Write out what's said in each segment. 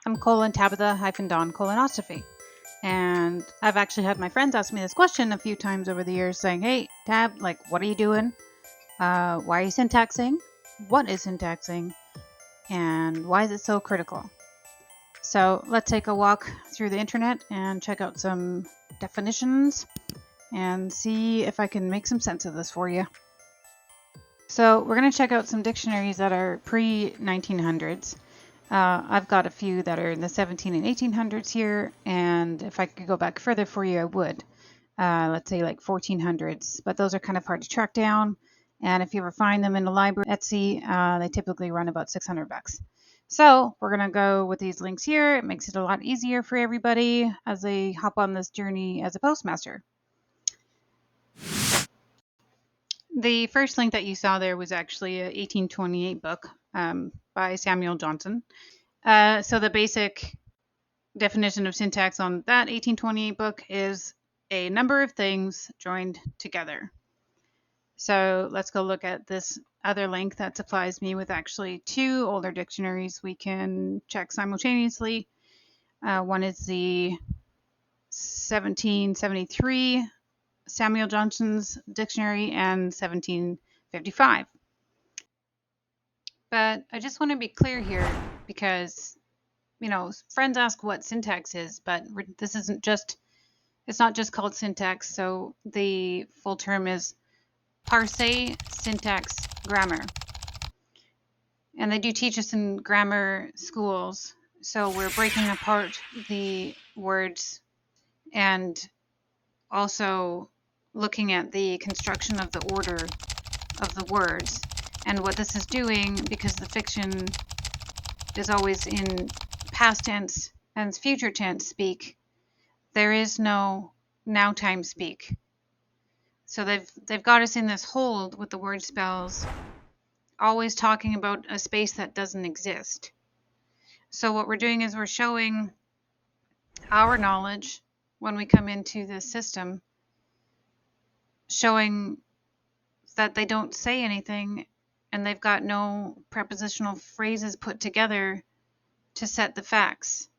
I'm Tabitha-Dawn colonoscopy. And I've actually had my friends ask me this question a few times over the years saying, hey, Tab, like, what are you doing? Why are you syntaxing? What is syntaxing? And why is it so critical? So let's take a walk through the internet and check out some definitions and see if I can make some sense of this for you. So we're going to check out some dictionaries that are pre-1900s. I've got a few that are in the 17 and 1800s here, and if I could go back further for you, I would. Let's say like 1400s, but those are kind of hard to track down. And if you ever find them in the library, Etsy, they typically run about 600 bucks. So we're going to go with these links here. It makes it a lot easier for everybody as they hop on this journey as a postmaster. The first link that you saw there was actually a 1828 book by Samuel Johnson. So the basic definition of syntax on that 1828 book is a number of things joined together. So let's go look at this other link that supplies me with actually two older dictionaries we can check simultaneously. One is the 1773 Samuel Johnson's dictionary and 1755. But I just want to be clear here because, friends ask what syntax is, but this isn't just, it's not just called syntax. So the full term is PARSE-SYNTAX-GRAMMAR. And they do teach us in grammar schools. So we're breaking apart the words and also looking at the construction of the order of the words. And what this is doing, because the fiction is always in past tense and future tense speak, there is no now time speak. So they've got us in this hold with the word spells, always talking about a space that doesn't exist. So what we're doing is we're showing our knowledge when we come into this system, showing that they don't say anything and they've got no prepositional phrases put together to set the facts.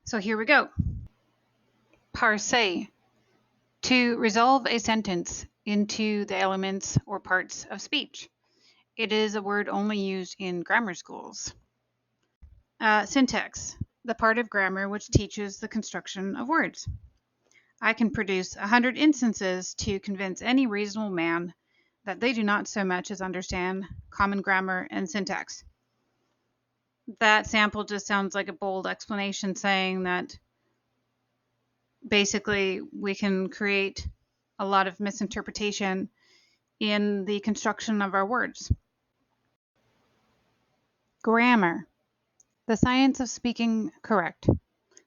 So here we go. Parse. To resolve a sentence into the elements or parts of speech. It is a word only used in grammar schools. Syntax. The part of grammar which teaches the construction of words. I can produce 100 instances to convince any reasonable man that they do not so much as understand common grammar and syntax. That sample just sounds like a bold explanation saying that basically we can create a lot of misinterpretation in the construction of our words. Grammar. The science of speaking correct.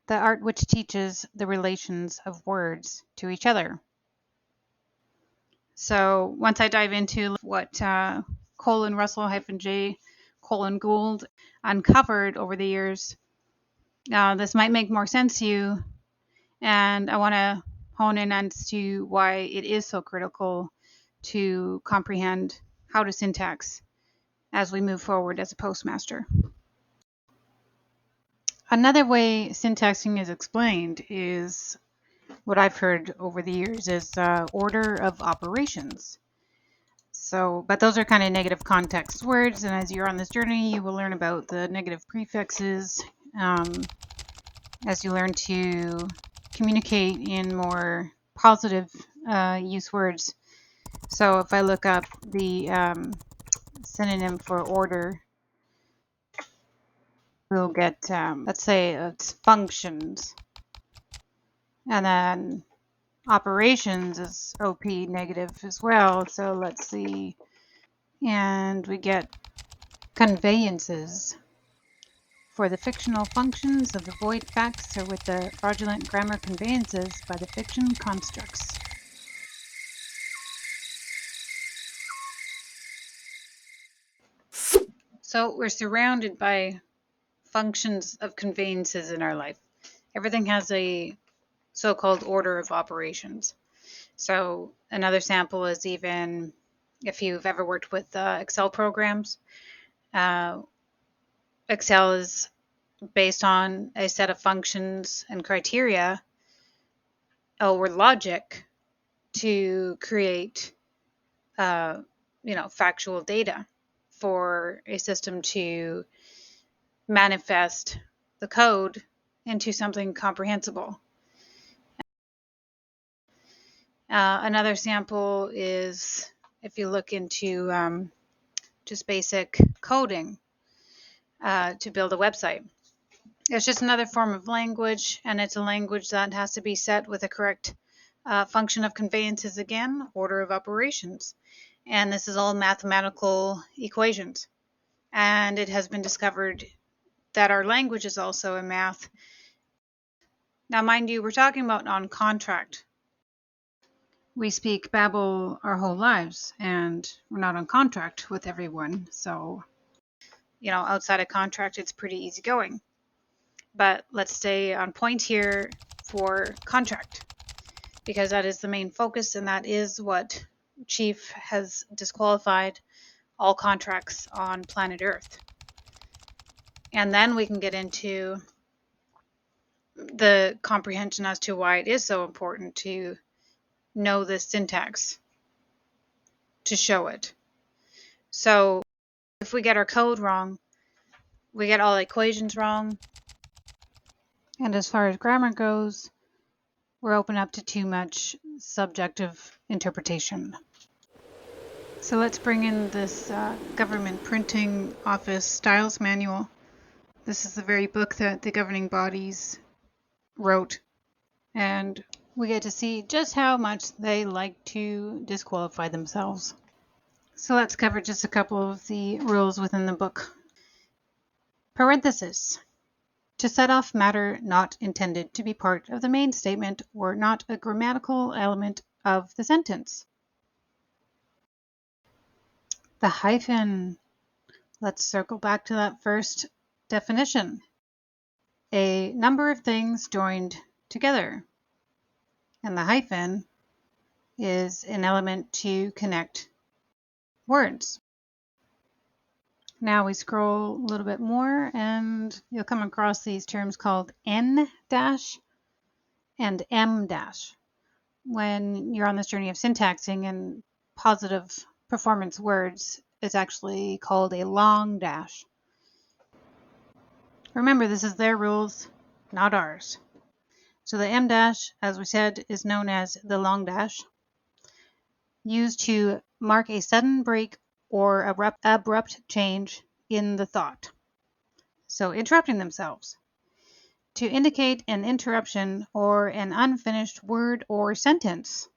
The art which teaches the relations of words to each other. So once I dive into what Russell-J. Gould uncovered over the years, this might make more sense to you, and I want to hone in as to why it is so critical to comprehend how to syntax as we move forward as a postmaster. Another way syntaxing is explained is what I've heard over the years is order of operations. So, but those are kind of negative context words, and as you're on this journey, you will learn about the negative prefixes as you learn to communicate in more positive use words. So if I look up the synonym for order, we'll get, let's say it's functions. And then operations is OP negative as well. So let's see. And we get conveyances. For the fictional functions of the void facts or with the fraudulent grammar conveyances by the fiction constructs. So we're surrounded by functions of conveyances in our life. Everything has a so-called order of operations. So another sample is even if you've ever worked with Excel programs. Excel is based on a set of functions and criteria or logic to create, factual data for a system to manifest the code into something comprehensible. Another sample is if you look into just basic coding to build a website. It's just another form of language, and it's a language that has to be set with a correct function of conveyances, again, order of operations. And this is all mathematical equations. And it has been discovered that our language is also a math. Now, mind you, we're talking about on contract. We speak Babel our whole lives, and we're not on contract with everyone. So, outside of contract, it's pretty easygoing. But let's stay on point here for contract, because that is the main focus, and that is what Chief has disqualified all contracts on planet Earth. And then we can get into the comprehension as to why it is so important to know the syntax to show it. So if we get our code wrong, we get all equations wrong. And as far as grammar goes, we're open up to too much subjective interpretation. So let's bring in this government printing office styles manual. This is the very book that the governing bodies wrote, and we get to see just how much they like to disqualify themselves. So let's cover just a couple of the rules within the book. Parenthesis. To set off matter not intended to be part of the main statement or not a grammatical element of the sentence. The hyphen. Let's circle back to that first definition. A number of things joined together. And the hyphen is an element to connect words. Now we scroll a little bit more and you'll come across these terms called N- and M-. When you're on this journey of syntaxing and positive performance words, it's actually called a long dash. Remember, this is their rules, not ours. So the M-, as we said, is known as the long dash, used to mark a sudden break or abrupt change in the thought. So interrupting themselves. To indicate an interruption or an unfinished word or sentence.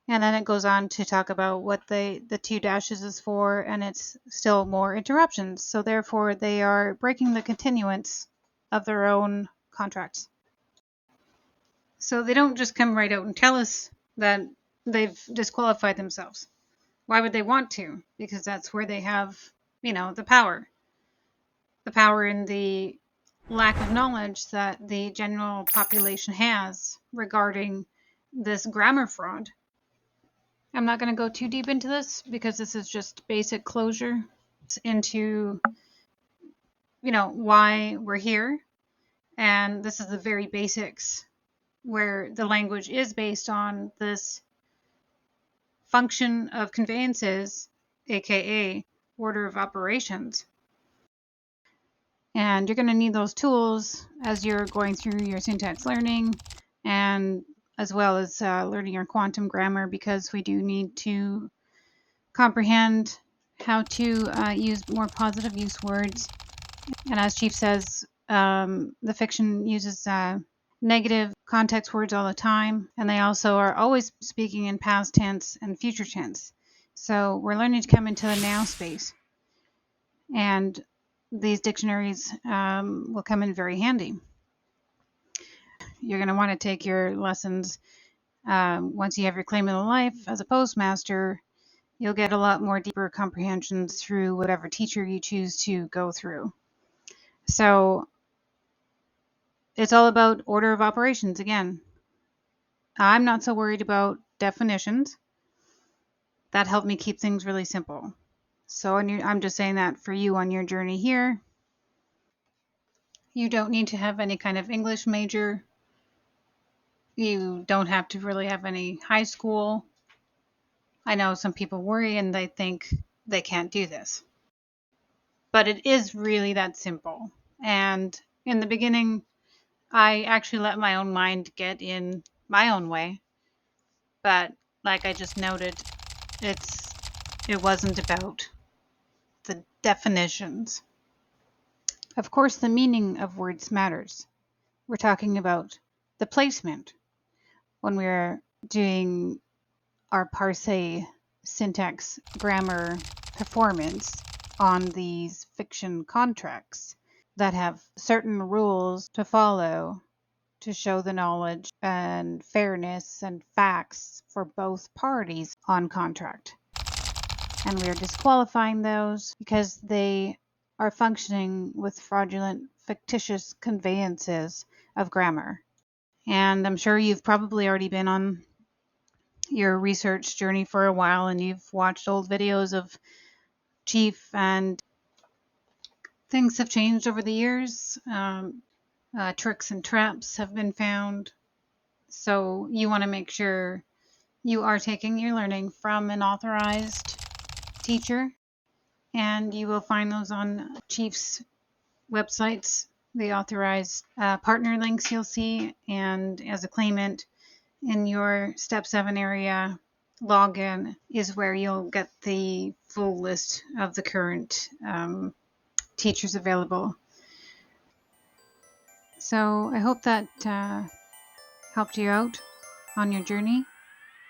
And then it goes on to talk about what the two dashes is for, and it's still more interruptions. So therefore, they are breaking the continuance of their own contracts. So they don't just come right out and tell us that they've disqualified themselves. Why would they want to? Because that's where they have, the power. The power in the lack of knowledge that the general population has regarding this grammar fraud. I'm not going to go too deep into this because this is just basic closure into, why we're here. And this is the very basics where the language is based on this function of conveyances, aka order of operations. And you're going to need those tools as you're going through your syntax learning, and as well as learning your quantum grammar, because we do need to comprehend how to use more positive use words. And as Chief says, the fiction uses negative context words all the time, and they also are always speaking in past tense and future tense. So we're learning to come into the now space, and these dictionaries will come in very handy. You're going to want to take your lessons once you have your claim in life as a postmaster. You'll get a lot more deeper comprehensions through whatever teacher you choose to go through. So it's all about order of operations again. I'm not so worried about definitions. That helped me keep things really simple. So I'm just saying that for you on your journey here. You don't need to have any kind of English major. You don't have to really have any high school. I know some people worry and they think they can't do this. But it is really that simple. And in the beginning, I actually let my own mind get in my own way. But like I just noted, it wasn't about the definitions. Of course, the meaning of words matters. We're talking about the placement when we're doing our parse syntax grammar performance on these fiction contracts that have certain rules to follow to show the knowledge and fairness and facts for both parties on contract. And we are disqualifying those because they are functioning with fraudulent, fictitious conveyances of grammar. And I'm sure you've probably already been on your research journey for a while and you've watched old videos of Chief, and things have changed over the years. Tricks and traps have been found. So you want to make sure you are taking your learning from an authorized teacher, and you will find those on Chief's websites, the authorized partner links you'll see, and as a claimant in your Step 7 area, login is where you'll get the full list of the current teachers available. So I hope that helped you out on your journey.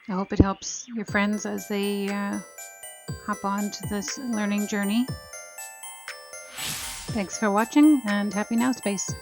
I hope it helps your friends as they hop on to this learning journey. Thanks for watching, and happy Now Space.